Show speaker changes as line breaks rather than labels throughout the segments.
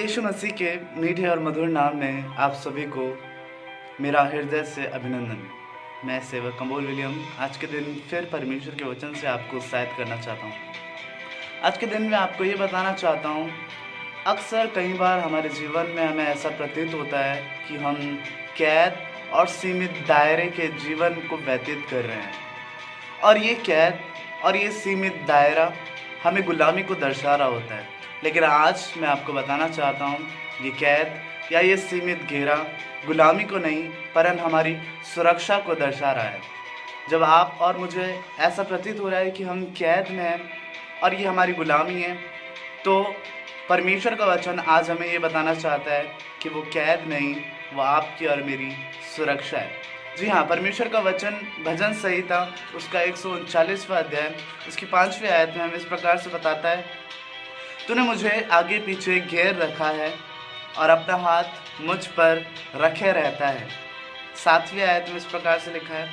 यीशु मसीह के मीठे और मधुर नाम में आप सभी को मेरा हृदय से अभिनंदन। मैं सेवक कमोल विलियम आज के दिन फिर परमेश्वर के वचन से आपको उत्साहित करना चाहता हूँ। आज के दिन में आपको ये बताना चाहता हूँ, अक्सर कई बार हमारे जीवन में हमें ऐसा प्रतीत होता है कि हम कैद और सीमित दायरे के जीवन को व्यतीत कर रहे हैं, और ये कैद और ये सीमित दायरा हमें गुलामी को दर्शा रहा होता है। लेकिन आज मैं आपको बताना चाहता हूँ, ये कैद या ये सीमित घेरा गुलामी को नहीं परन हमारी सुरक्षा को दर्शा रहा है। जब आप और मुझे ऐसा प्रतीत हो रहा है कि हम कैद में हैं और ये हमारी गुलामी है, तो परमेश्वर का वचन आज हमें ये बताना चाहता है कि वो कैद नहीं, वो आपकी और मेरी सुरक्षा है। जी हाँ, परमेश्वर का वचन भजन संहिता उसका 139वां अध्याय उसकी 5वीं आयत में हमें इस प्रकार से बताता है, तूने मुझे आगे पीछे घेर रखा है और अपना हाथ मुझ पर रखे रहता है। 7वीं आयत में इस प्रकार से लिखा है,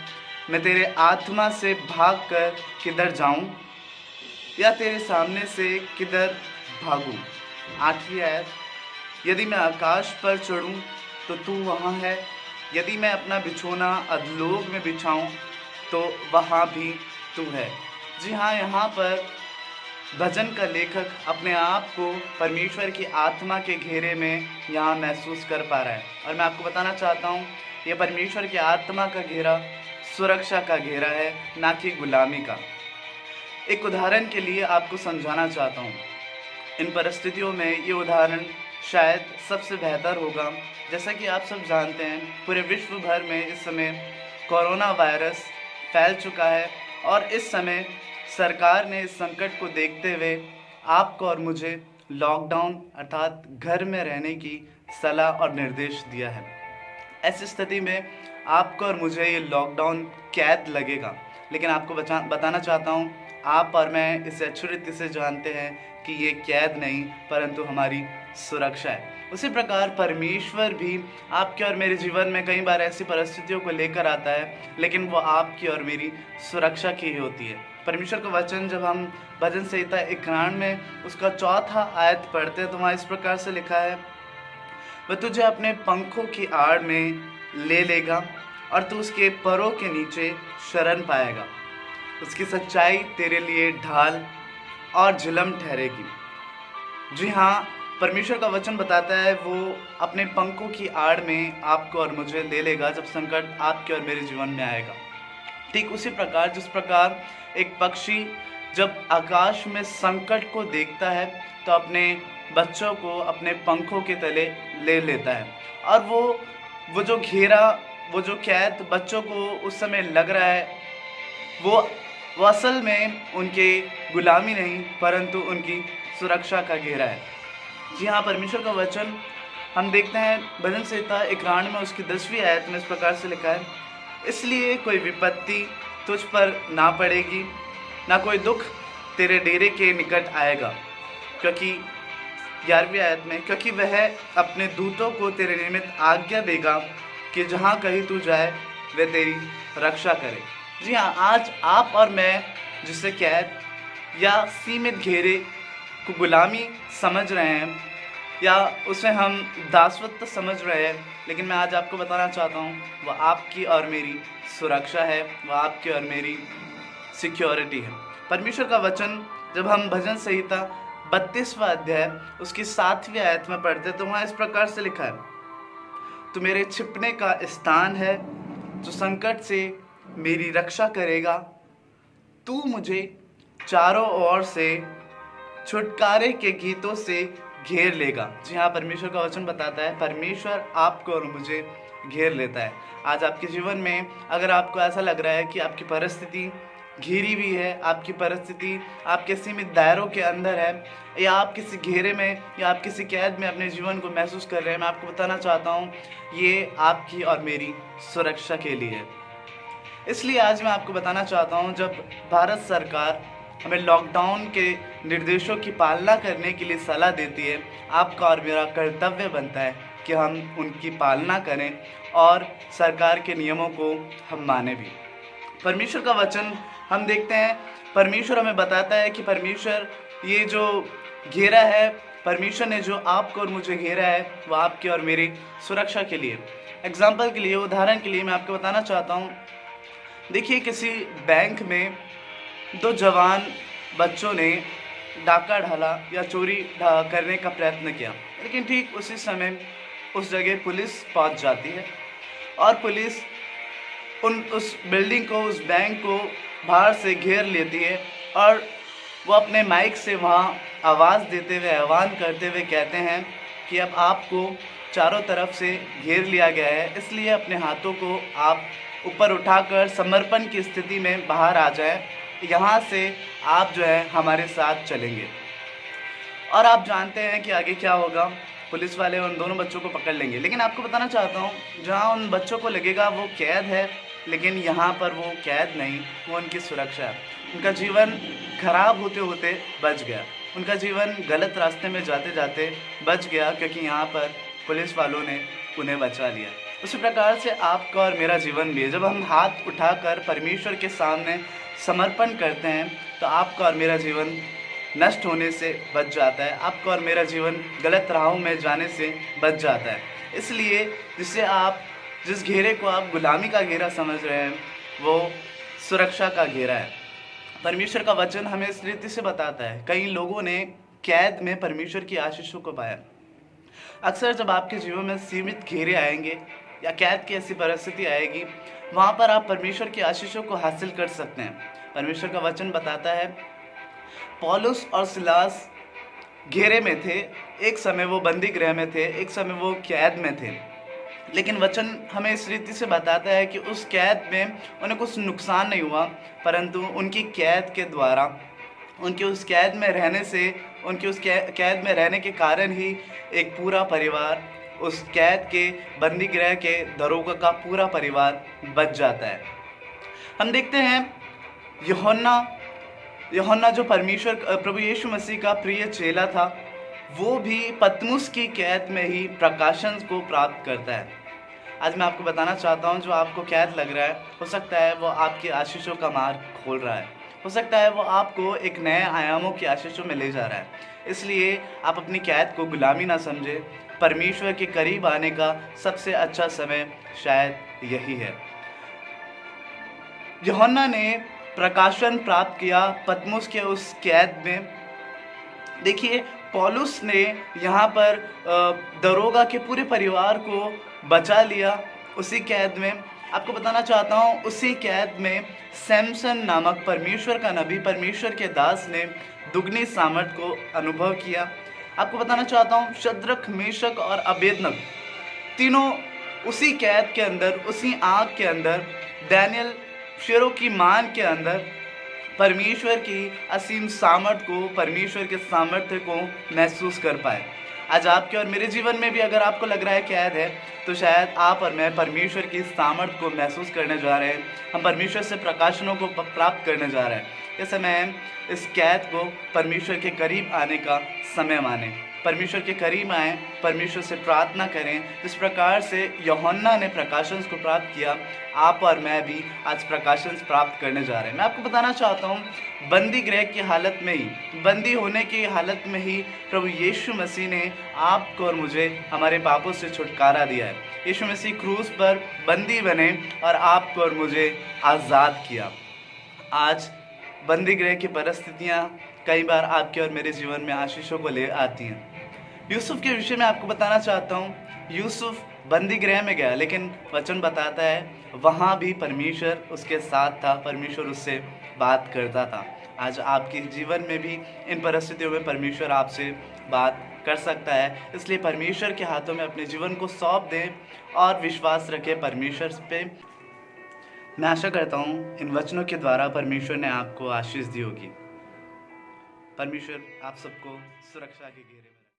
मैं तेरे आत्मा से भाग कर किधर जाऊं या तेरे सामने से किधर भागूं। 8वीं आयत, यदि मैं आकाश पर चढ़ूं तो तू वहाँ है, यदि मैं अपना बिछोना अधलोक में बिछाऊं तो वहाँ भी तू है। जी हाँ, यहाँ पर भजन का लेखक अपने आप को परमेश्वर की आत्मा के घेरे में यहाँ महसूस कर पा रहा है। और मैं आपको बताना चाहता हूँ, ये परमेश्वर की आत्मा का घेरा सुरक्षा का घेरा है, ना कि गुलामी का। एक उदाहरण के लिए आपको समझाना चाहता हूँ। इन परिस्थितियों में ये उदाहरण शायद सबसे बेहतर होगा। जैसा कि आप सब जानते हैं, पूरे विश्व भर में इस समय कोरोना वायरस फैल चुका है, और इस समय सरकार ने इस संकट को देखते हुए आपको और मुझे लॉकडाउन अर्थात घर में रहने की सलाह और निर्देश दिया है। ऐसी स्थिति में आपको और मुझे ये लॉकडाउन कैद लगेगा, लेकिन आपको बताना चाहता हूँ, आप और मैं इसे अच्छी रीति से जानते हैं कि ये कैद नहीं परंतु हमारी सुरक्षा है। उसी प्रकार परमेश्वर भी आपके और मेरे जीवन में कई बार ऐसी परिस्थितियों को लेकर आता है, लेकिन वो आपकी और मेरी सुरक्षा की ही होती है। परमेश्वर का वचन जब हम भजन संहिता 91 में उसका 4था आयत पढ़ते हैं तो वहाँ इस प्रकार से लिखा है, वह तुझे अपने पंखों की आड़ में ले लेगा और तू उसके परों के नीचे शरण पाएगा। उसकी सच्चाई तेरे लिए ढाल और झिलम ठहरेगी। जी हाँ, परमेश्वर का वचन बताता है वो अपने पंखों की आड़ में आपको और मुझे ले लेगा जब संकट आपके और मेरे जीवन में आएगा। ठीक उसी प्रकार जिस प्रकार एक पक्षी जब आकाश में संकट को देखता है तो अपने बच्चों को अपने पंखों के तले ले लेता है, और वो जो घेरा, वो जो कैद बच्चों को उस समय लग रहा है, वो असल में उनके गुलामी नहीं परंतु उनकी सुरक्षा का घेरा है। जी हाँ, परमेश्वर का वचन हम देखते हैं भजन संहिता 91 में उसकी 10वीं आयत में इस प्रकार से लिखा है, इसलिए कोई विपत्ति तुझ पर ना पड़ेगी, ना कोई दुख तेरे डेरे के निकट आएगा, क्योंकि 11वीं आयत में, क्योंकि वह अपने दूतों को तेरे निमित्त आज्ञा देगा कि जहाँ कहीं तू जाए वे तेरी रक्षा करे। जी हाँ, आज आप और मैं जिसे कैद या सीमित घेरे को गुलामी समझ रहे हैं या उसे हम दासत्व समझ रहे हैं, लेकिन मैं आज आपको बताना चाहता हूँ वो आपकी और मेरी सुरक्षा है, वो आपकी और मेरी सिक्योरिटी है। परमेश्वर का वचन जब हम भजन संहिता 32वां अध्याय उसकी 7वीं आयत में पढ़ते तो वहाँ इस प्रकार से लिखा है, तू मेरे छिपने का स्थान है, जो संकट से मेरी रक्षा करेगा, तू मुझे चारों ओर से छुटकारे के गीतों से घेर लेगा। जी हाँ, परमेश्वर का वचन बताता है परमेश्वर आपको और मुझे घेर लेता है। आज आपके जीवन में अगर आपको ऐसा लग रहा है कि आपकी परिस्थिति घिरी हुई है, आपकी परिस्थिति आपके सीमित दायरों के अंदर है, या आप किसी घेरे में या आप किसी कैद में अपने जीवन को महसूस कर रहे हैं, मैं आपको बताना चाहता हूँ ये आपकी और मेरी सुरक्षा के लिए है। इसलिए आज मैं आपको बताना चाहता हूँ, जब भारत सरकार हमें लॉकडाउन के निर्देशों की पालना करने के लिए सलाह देती है, आपका और मेरा कर्तव्य बनता है कि हम उनकी पालना करें और सरकार के नियमों को हम माने भी। परमेश्वर का वचन हम देखते हैं, परमेश्वर हमें बताता है कि परमेश्वर ये जो घेरा है परमेश्वर ने जो आपको और मुझे घेरा है वो आपकी और मेरी सुरक्षा के लिए। एग्जाम्पल के लिए, उदाहरण के लिए मैं आपको बताना चाहता हूँ। देखिए, किसी बैंक में दो जवान बच्चों ने डाका डाला या चोरी करने का प्रयत्न किया, लेकिन ठीक उसी समय उस जगह पुलिस पहुंच जाती है और पुलिस उस बिल्डिंग को, उस बैंक को बाहर से घेर लेती है और वो अपने माइक से वहाँ आवाज़ देते हुए, आह्वान करते हुए कहते हैं कि अब आपको चारों तरफ से घेर लिया गया है, इसलिए अपने हाथों को आप ऊपर उठाकर समर्पण की स्थिति में बाहर आ जाए। यहाँ से आप जो है हमारे साथ चलेंगे। और आप जानते हैं कि आगे क्या होगा। पुलिस वाले उन दोनों बच्चों को पकड़ लेंगे, लेकिन आपको बताना चाहता हूँ, जहाँ उन बच्चों को लगेगा वो कैद है, लेकिन यहाँ पर वो कैद नहीं, वो उनकी सुरक्षा है। उनका जीवन खराब होते होते बच गया, उनका जीवन गलत रास्ते में जाते जाते बच गया, क्योंकि यहाँ पर पुलिस वालों ने उन्हें बचा लिया। उसी प्रकार से आपका और मेरा जीवन भी है। जब हम हाथ उठाकर परमेश्वर के सामने समर्पण करते हैं तो आपका और मेरा जीवन नष्ट होने से बच जाता है, आपका और मेरा जीवन गलत राहों में जाने से बच जाता है। इसलिए जिस घेरे को आप गुलामी का घेरा समझ रहे हैं, वो सुरक्षा का घेरा है। परमेश्वर का वचन हमें इस रीति से बताता है, कई लोगों ने कैद में परमेश्वर की आशीषों को पाया। अक्सर जब आपके जीवन में सीमित घेरे आएंगे या कैद की ऐसी परिस्थिति आएगी, वहाँ पर आप परमेश्वर की आशीषों को हासिल कर सकते हैं। परमेश्वर का वचन बताता है, पौलुस और सिलास घेरे में थे, एक समय वो बंदी गृह में थे, एक समय वो कैद में थे, लेकिन वचन हमें इस रीति से बताता है कि उस कैद में उन्हें कुछ नुकसान नहीं हुआ, परंतु उनकी कैद के द्वारा, उनके उस कैद में रहने से, उनके उस कैद में रहने के कारण ही एक पूरा परिवार, उस कैद के बंदी गृह के दरोगा का पूरा परिवार बच जाता है। हम देखते हैं यूहन्ना जो प्रभु यीशु मसीह का प्रिय चेला था, वो भी पतमुस की कैद में ही प्रकाशन को प्राप्त करता है। आज मैं आपको बताना चाहता हूँ, जो आपको कैद लग रहा है, हो सकता है वो आपकी आशीषों का मार्ग खोल रहा है, हो सकता है वो आपको एक नए आयामों की आशीषों में ले जा रहा है। इसलिए आप अपनी कैद को गुलामी ना समझे, परमेश्वर के करीब आने का सबसे अच्छा समय शायद यही है। यूहन्ना ने प्रकाशन प्राप्त किया पतमुस के उस कैद में। देखिए, पौलुस ने यहाँ पर दरोगा के पूरे परिवार को बचा लिया उसी कैद में। आपको बताना चाहता हूँ, उसी कैद में सैमसन नामक परमेश्वर का नबी, परमेश्वर के दास ने दुगनी सामर्थ को अनुभव किया। आपको बताना चाहता हूँ, शद्रक, मेशक और अबेदनगो तीनों उसी कैद के अंदर, उसी आग के अंदर, दानियल शेरों की मान के अंदर परमेश्वर की असीम सामर्थ को, परमेश्वर के सामर्थ्य को महसूस कर पाए। आज आपके और मेरे जीवन में भी अगर आपको लग रहा है कैद है, तो शायद आप और मैं परमेश्वर की सामर्थ को महसूस करने जा रहे हैं। हम परमेश्वर से प्रकाशनों को प्राप्त करने जा रहे हैं। ये समय है इस कैद को परमेश्वर के करीब आने का समय माने, परमेश्वर के करीब आएँ, परमेश्वर से प्रार्थना करें। जिस प्रकार से यूहन्ना ने प्रकाशन को प्राप्त किया, आप और मैं भी आज प्रकाशन प्राप्त करने जा रहे हैं। मैं आपको बताना चाहता हूँ, बंदी गृह की हालत में ही, बंदी होने की हालत में ही प्रभु यीशु मसीह ने आपको और मुझे हमारे पापों से छुटकारा दिया है। यीशु मसीह क्रूस पर बंदी बने और आपको और मुझे आज़ाद किया। आज बंदी गृह की परिस्थितियाँ कई बार आपके और मेरे जीवन में आशीषों को ले आती हैं। यूसुफ के विषय में आपको बताना चाहता हूँ, यूसुफ बंदी गृह में गया, लेकिन वचन बताता है वहाँ भी परमेश्वर उसके साथ था, परमेश्वर उससे बात करता था। आज आपके जीवन में भी इन परिस्थितियों में परमेश्वर आपसे बात कर सकता है, इसलिए परमेश्वर के हाथों में अपने जीवन को सौंप दें और विश्वास रखें परमेश्वर पे। मैं आशा करता हूँ इन वचनों के द्वारा परमेश्वर ने आपको आशीष दी होगी। परमेश्वर आप सबको सुरक्षा के घेरे